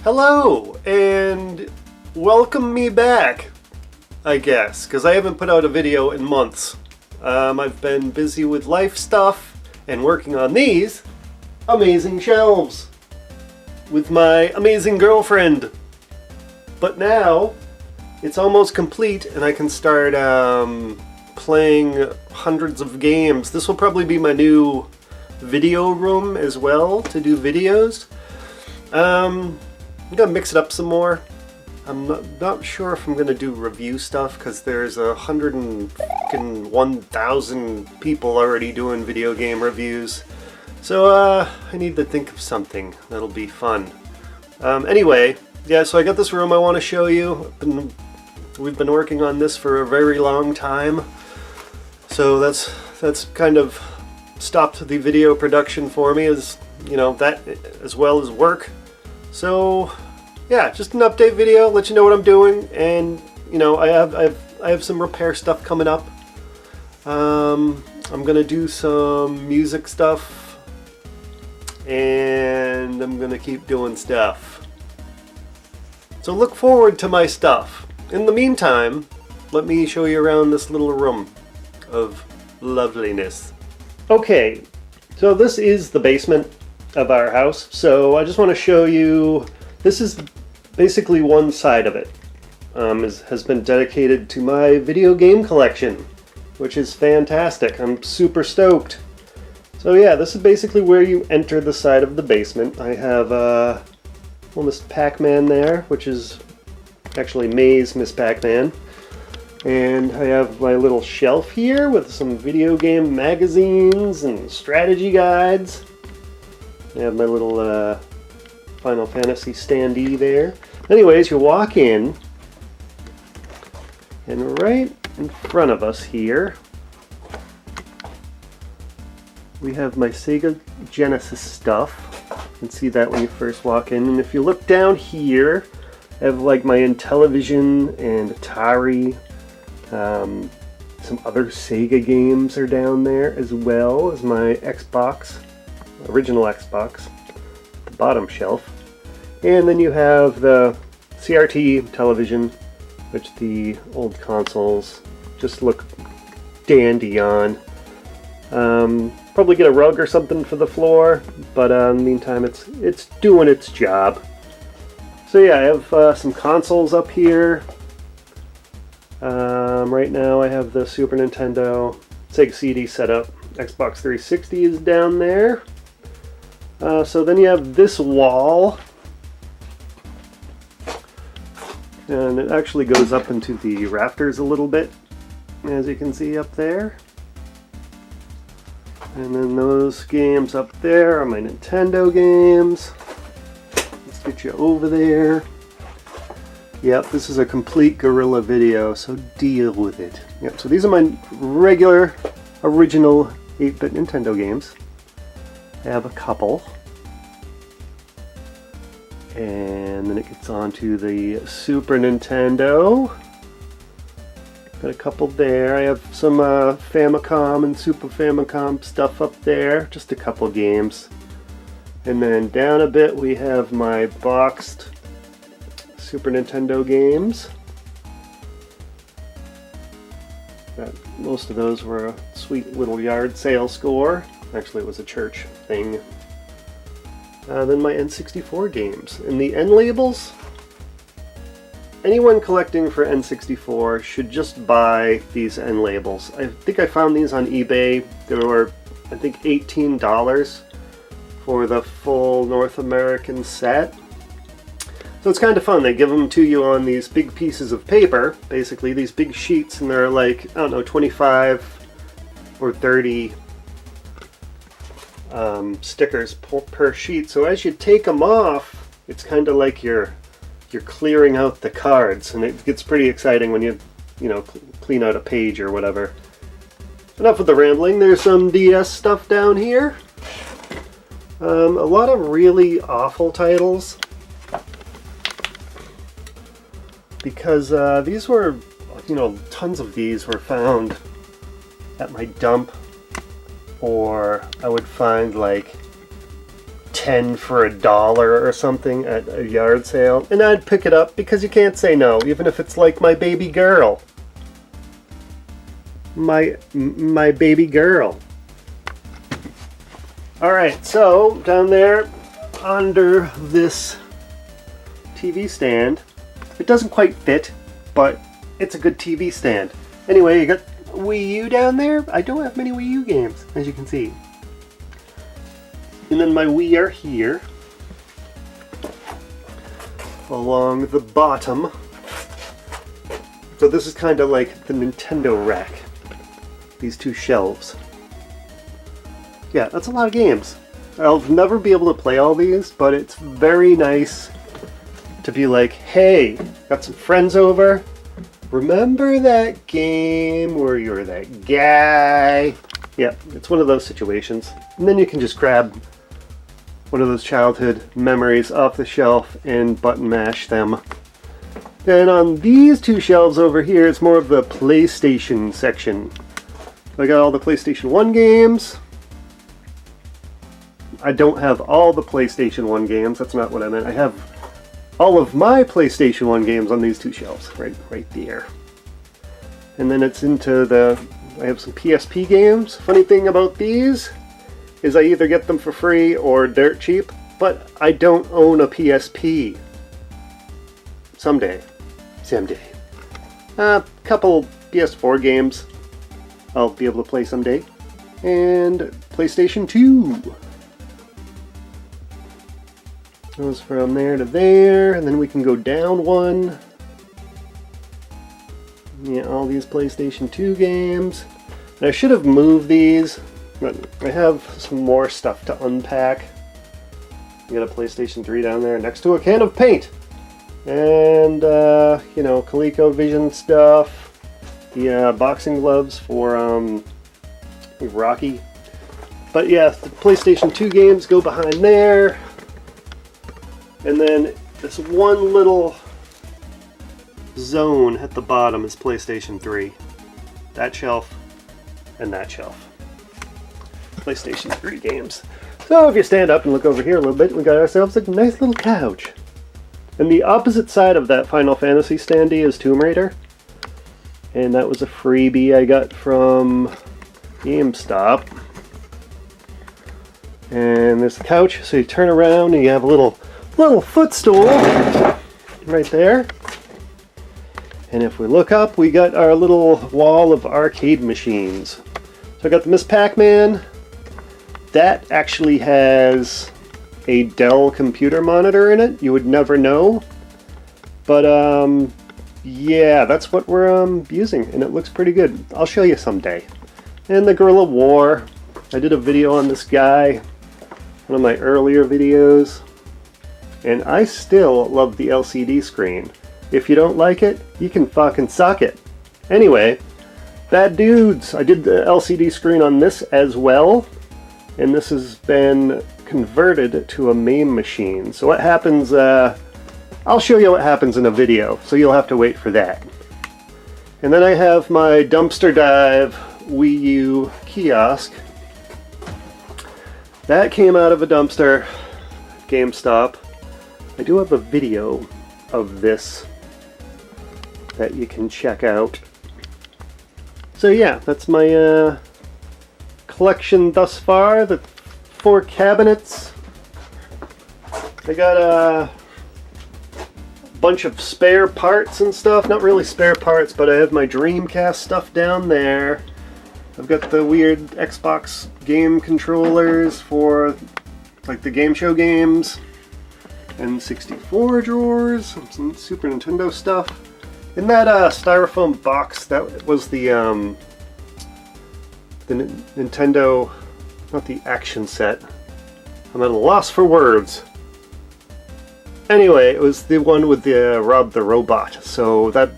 Hello, and welcome me back, I guess, because I haven't put out a video in months. I've been busy with life stuff and working on these amazing shelves with my amazing girlfriend. But now it's almost complete and I can start playing hundreds of games. This will probably be my new video room as well to do videos. I'm gonna mix it up some more. I'm not sure if I'm gonna do review stuff because there's 101,000 people already doing video game reviews. So I need to think of something that'll be fun. Anyway, yeah, so I got this room I want to show you. We've been working on this for a very long time. So that's kind of stopped the video production for me, as you know, that as well as work. So yeah, just an update video, let you know what I'm doing, and you know, I have some repair stuff coming up. I'm gonna do some music stuff, and I'm gonna keep doing stuff. So look forward to my stuff. In the meantime, let me show you around this little room of loveliness. Okay, so this is the basement of our house. So I just want to show you, this is basically one side of it. Has been dedicated to my video game collection, which is fantastic. I'm super stoked. So yeah, this is basically where you enter the side of the basement. I have Miss Pac-Man there, which is actually May's Miss Pac-Man. And I have my little shelf here with some video game magazines and strategy guides. I have my little Final Fantasy standee there. Anyways, you walk in, and right in front of us here, we have my Sega Genesis stuff. You can see that when you first walk in. And if you look down here, I have like my Intellivision and Atari. Some other Sega games are down there, as well as my Xbox, original Xbox, the bottom shelf. And then you have the CRT television, which the old consoles just look dandy on. Probably get a rug or something for the floor, but in the meantime it's doing its job. So yeah, I have some consoles up here. Right now I have the Super Nintendo, Sega CD set up. Xbox 360 is down there. So then you have this wall, and it actually goes up into the rafters a little bit, as you can see up there. And then those games up there are my Nintendo games. Let's get you over there. Yep, this is a complete guerrilla video, so deal with it. Yep, so these are my regular, original 8-bit Nintendo games. I have a couple. And then it gets on to the Super Nintendo. Got a couple there. I have some Famicom and Super Famicom stuff up there. Just a couple games. And then down a bit we have my boxed Super Nintendo games. Most of those were a sweet little yard sale score. Actually, it was a church thing. Then my N64 games. And the N labels, anyone collecting for N64 should just buy these N labels. I think I found these on eBay. They were, I think, $18 for the full North American set. So it's kind of fun. They give them to you on these big pieces of paper, basically these big sheets, and they're like, I don't know, 25 or 30 stickers per sheet. So as you take them off, it's kind of like you're clearing out the cards, and it gets pretty exciting when you know, clean out a page or whatever. Enough with the rambling. There's some DS stuff down here. A lot of really awful titles, because these were, you know, tons of these were found at my dump, or I would find like 10 for $1 or something at a yard sale, and I'd pick it up because you can't say no, even if it's like my baby girl. My baby girl. Alright, so down there under this TV stand, it doesn't quite fit, but it's a good TV stand. Anyway, you got Wii U down there. I don't have many Wii U games, as you can see. And then my Wii are here along the bottom. So this is kind of like the Nintendo rack. These two shelves. Yeah, that's a lot of games. I'll never be able to play all these, but it's very nice to be like, hey, got some friends over. Remember that game where you were that guy? Yeah, it's one of those situations. And then you can just grab one of those childhood memories off the shelf and button mash them. Then on these two shelves over here, it's more of the PlayStation section. I got all the PlayStation 1 games. I don't have all the PlayStation 1 games, that's not what I meant. I have all of my PlayStation 1 games on these two shelves, right there. And then it's into I have some PSP games. Funny thing about these is I either get them for free or dirt cheap, but I don't own a PSP. Someday. A couple PS4 games I'll be able to play someday. And PlayStation 2. Goes from there to there, and then we can go down one. Yeah, all these PlayStation 2 games. And I should have moved these, but I have some more stuff to unpack. You got a PlayStation 3 down there next to a can of paint. And, ColecoVision stuff. The boxing gloves for Rocky. But yeah, the PlayStation 2 games go behind there. And then this one little zone at the bottom is PlayStation 3. That shelf and that shelf. PlayStation 3 games. So if you stand up and look over here a little bit, we got ourselves a nice little couch. And the opposite side of that Final Fantasy standee is Tomb Raider. And that was a freebie I got from GameStop. And there's the couch, so you turn around and you have a little footstool right there. And if we look up, we got our little wall of arcade machines. So I got the Miss Pac-Man. That actually has a Dell computer monitor in it. You would never know. But yeah, that's what we're using, and it looks pretty good. I'll show you someday. And the Guerrilla War. I did a video on this guy, one of my earlier videos. And I still love the LCD screen. If you don't like it, you can fucking suck it. Anyway, Bad Dudes. I did the LCD screen on this as well. And this has been converted to a MAME machine. So what happens, I'll show you what happens in a video. So you'll have to wait for that. And then I have my Dumpster Dive Wii U kiosk. That came out of a dumpster, GameStop. I do have a video of this that you can check out. So yeah, that's my collection thus far. The 4 cabinets. I got a bunch of spare parts and stuff. Not really spare parts, but I have my Dreamcast stuff down there. I've got the weird Xbox game controllers for like the game show games. N64 drawers, some Super Nintendo stuff. In that styrofoam box, that was the Nintendo, not the action set. I'm at a loss for words. Anyway, it was the one with the Rob the Robot. So that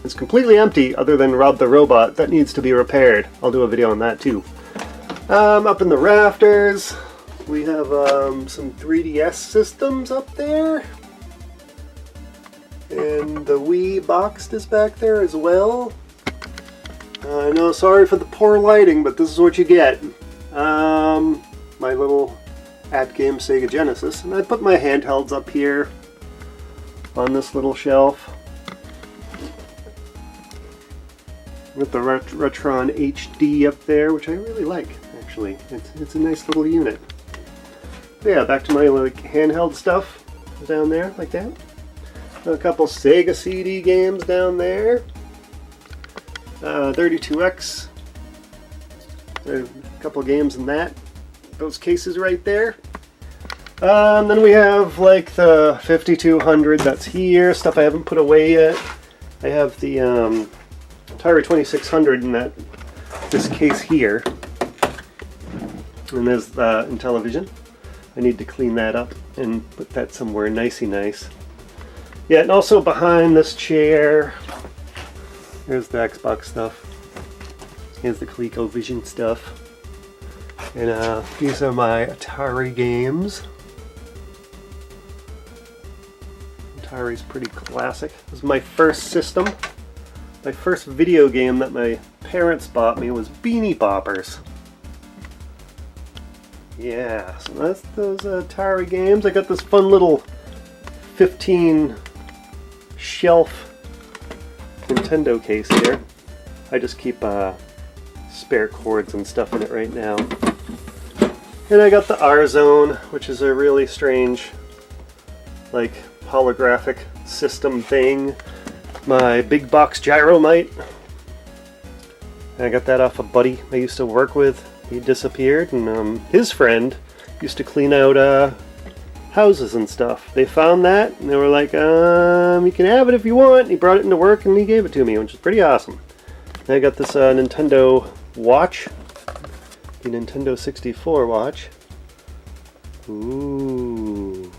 is completely empty other than Rob the Robot. That needs to be repaired. I'll do a video on that too. Up in the rafters, we have some 3DS systems up there. And the Wii box is back there as well. I know, sorry for the poor lighting, but this is what you get. My little at Game Sega Genesis. And I put my handhelds up here on this little shelf with the Retron HD up there, which I really like, actually. It's a nice little unit. But yeah, back to my like handheld stuff down there, like that. A couple Sega CD games down there. 32X. A couple games in those cases right there. Then we have like the 5200 that's here, stuff I haven't put away yet. I have the Atari 2600 in this case here. And there's the Intellivision. I need to clean that up and put that somewhere nicey nice. Yeah, and also behind this chair, here's the Xbox stuff. Here's the ColecoVision stuff. And these are my Atari games. Atari's pretty classic. This is my first system. My first video game that my parents bought me was Beanie Boppers. Yeah, so that's those Atari games. I got this fun little 15 shelf Nintendo case here. I just keep spare cords and stuff in it right now. And I got the R-Zone, which is a really strange, like, holographic system thing. My big box Gyromite. And I got that off a buddy I used to work with. He disappeared, and his friend used to clean out houses and stuff. They found that, and they were like, you can have it if you want. And he brought it into work, and he gave it to me, which is pretty awesome. And I got this Nintendo watch, the Nintendo 64 watch. Ooh.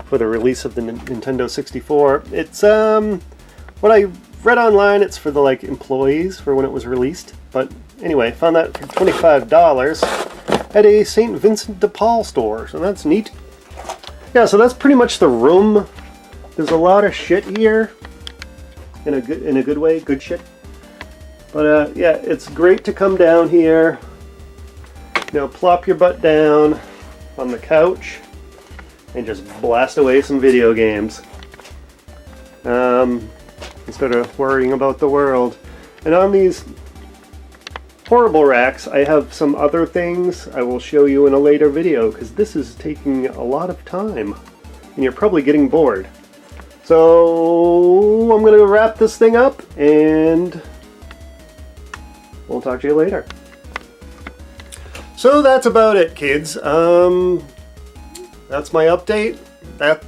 For the release of the Nintendo 64. It's, what I read online, it's for the, like, employees for when it was released. But anyway, found that for $25 at a St. Vincent de Paul store, so that's neat. Yeah, so that's pretty much the room. There's a lot of shit here, in a good way, good shit. But yeah, it's great to come down here, you know, plop your butt down on the couch and just blast away some video games instead of worrying about the world. And on these portable racks, I have some other things I will show you in a later video, because this is taking a lot of time and you're probably getting bored. So I'm going to wrap this thing up and we'll talk to you later. So that's about it, kids. That's my update.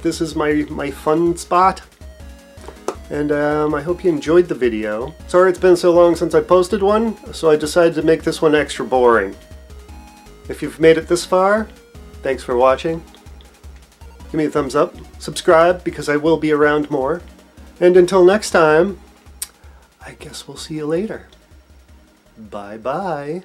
This is my fun spot. And I hope you enjoyed the video. Sorry it's been so long since I posted one, so I decided to make this one extra boring. If you've made it this far, thanks for watching. Give me a thumbs up, subscribe, because I will be around more. And until next time, I guess we'll see you later. Bye-bye.